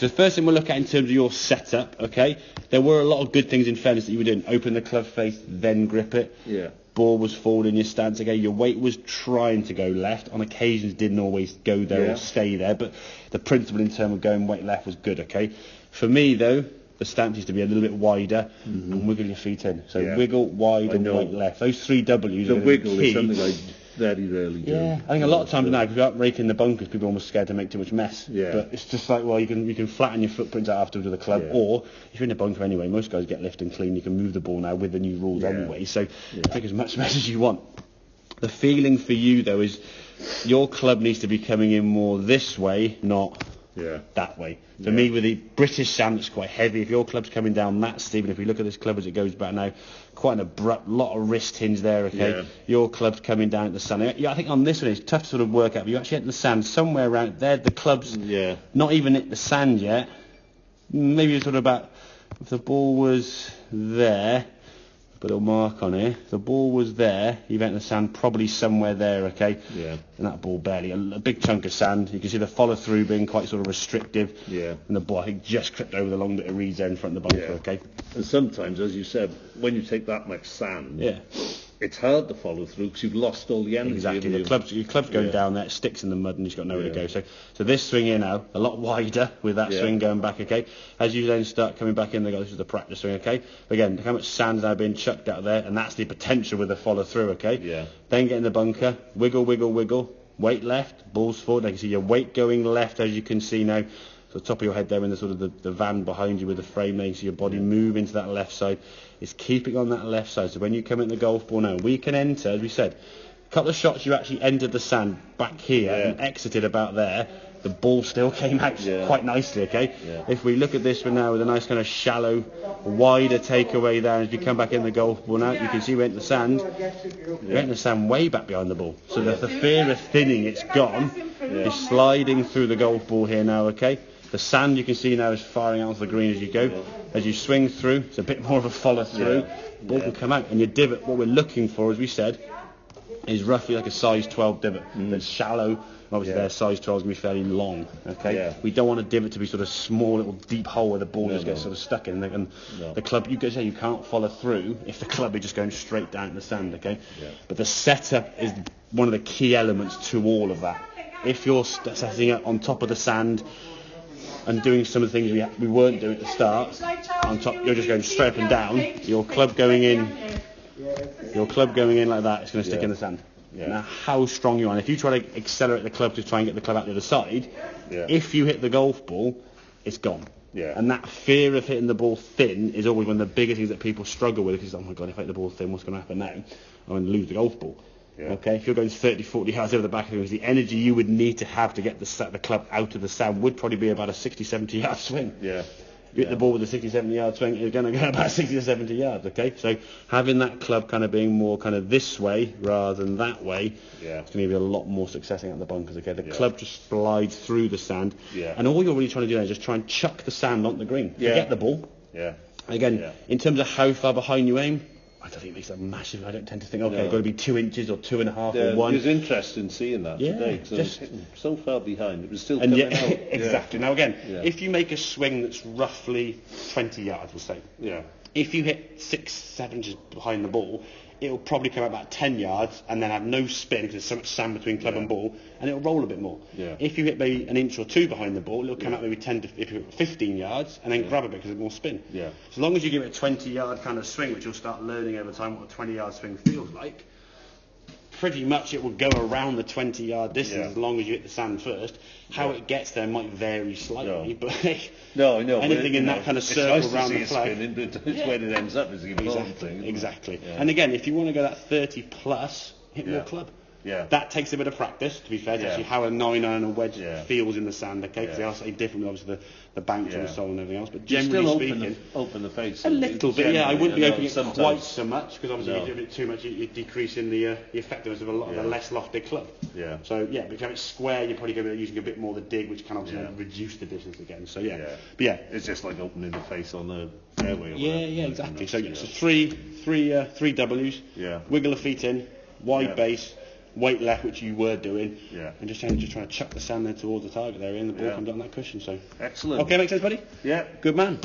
So the first thing we'll look at in terms of your setup, okay, there were a lot of good things in fairness that you were doing. Open the club face, then grip it. Yeah. Ball was forward in your stance, okay. Your weight was trying to go left. On occasions, didn't always go there or stay there, but the principle in terms of going weight left was good, okay. For me, though, the stance used to be a little bit wider and wiggle your feet in. So wiggle, wide and weight left. Those 3 W's the are wiggle key. is something I very rarely do. Yeah, I think a lot of times now, because without raking the bunkers, people are almost scared to make too much mess. Yeah. But it's just like, well, you can flatten your footprints out afterwards with a club, or if you're in a bunker anyway, most guys get lift and clean, you can move the ball now with the new rules anyway, so take as much mess as you want. The feeling for you, though, is your club needs to be coming in more this way, not that way. For me, with the British sand, it's quite heavy. If your club's coming down that steep, and if we look at this club as it goes back now, quite an abrupt, lot of wrist hinge there, okay? Yeah. Your club's coming down at the sand. Yeah, I think on this one, it's tough to sort of work out, but you actually hit the sand somewhere around there. The club's not even hit the sand yet. Maybe it's sort of about, if the ball was there, put a little mark on here. The ball was there. You went in the sand, probably somewhere there, okay? Yeah. And that ball barely. A big chunk of sand. You can see the follow through being quite sort of restrictive. Yeah. And the ball, I think, just clipped over the long bit of reeds there in front of the bunker, okay? And sometimes, as you said, when you take that much sand, it's hard to follow through because you've lost all the energy. Exactly. Your club's going down there, it sticks in the mud, and you've got nowhere to go. So this swing here now, a lot wider with that swing going back, okay? As you then start coming back in, this is the practice swing, okay? Again, how much sand's now being chucked out there, and that's the potential with the follow through, okay? Yeah. Then get in the bunker, wiggle, wiggle, wiggle, weight left, balls forward. I can see your weight going left, as you can see now. So the top of your head there in the sort of the van behind you with the frame there, you see your body move into that left side. It's keeping on that left side. So when you come in the golf ball now, we can enter, as we said, a couple of shots you actually entered the sand back here and exited about there. The ball still came out quite nicely, okay? Yeah. If we look at this one now with a nice kind of shallow, wider takeaway there, as you come back in the golf ball now, you can see we went in the sand. We went in the sand way back behind the ball. So the fear of thinning, it's gone. It's sliding through the golf ball here now, okay? The sand you can see now is firing out onto the green as you go. As you swing through, it's a bit more of a follow through. Ball can come out, and your divot, what we're looking for, as we said, is roughly like a size 12 divot. That's shallow. Obviously, their size 12 is going to be fairly long. Okay, we don't want a divot to be sort of small, little deep hole where the ball just gets sort of stuck in. And the club, you could say you can't follow through if the club is just going straight down in the sand. Okay, but the setup is one of the key elements to all of that. If you're setting it on top of the sand and doing some of the things we weren't doing at the start, on top, you're just going straight up and down. Your club going in like that, it's going to stick in the sand. Yeah. Now, how strong you are. And if you try to accelerate the club to try and get the club out the other side, if you hit the golf ball, it's gone. Yeah. And that fear of hitting the ball thin is always one of the biggest things that people struggle with, because, oh my God, if I hit the ball thin, what's going to happen now? I'm going to lose the golf ball. Yeah. Okay, if you're going 30, 40 yards over the back of things, the energy you would need to have to get the club out of the sand would probably be about a 60, 70 yard swing. Yeah. You hit the ball with a 60, 70 yard swing, you're going to go about 60 to 70 yards, okay? So having that club kind of being more kind of this way rather than that way, it's going to give you a lot more success at the bunkers, okay? The club just slides through the sand, and all you're really trying to do now is just try and chuck the sand onto the green. Forget the ball. Yeah. Again, in terms of how far behind you aim, I don't think it makes a massive. I don't tend to think, okay, it's got to be 2 inches or 2.5 or 1. It was interesting seeing that today, because I was hitting so far behind. It was still coming out. Exactly. Now again, if you make a swing that's roughly 20 yards, we'll say. Yeah. If you hit 6, 7 inches behind the ball, it'll probably come out about 10 yards and then have no spin because there's so much sand between club and ball, and it'll roll a bit more. Yeah. If you hit maybe an inch or 2 behind the ball, it'll come out maybe 10 to 15 yards and then grab a bit because there's more spin. Yeah. As long as you give it a 20-yard kind of swing, which you'll start learning over time what a 20-yard swing feels like, pretty much it will go around the 20-yard distance as long as you hit the sand first. How it gets there might vary slightly, but anything in that kind of circle around the flag. It's where it ends up is the important thing. Exactly. Yeah. And again, if you want to go that 30 plus, hit more club. Yeah. That takes a bit of practice, to be fair, to actually how a 9-iron and a wedge feels in the sand, okay? Because they are slightly different, obviously, the banks and the sole and everything else. But generally speaking, open the face. A little bit, I wouldn't be opening it quite so much, because obviously if you do it too much, you're decreasing the effectiveness of a lot of the less lofted club. Yeah. So, but if you have it square, you're probably going to be using a bit more of the dig, which can obviously reduce the distance again. So, But it's just like opening the face on the fairway. Yeah, exactly. So, three W's. Yeah. Wiggle the feet in, wide base. weight left, which you were doing, yeah, and just trying to chuck the sand there towards the target area, and the ball comes on that cushion. So excellent. Okay, makes sense, buddy. Yeah, good man.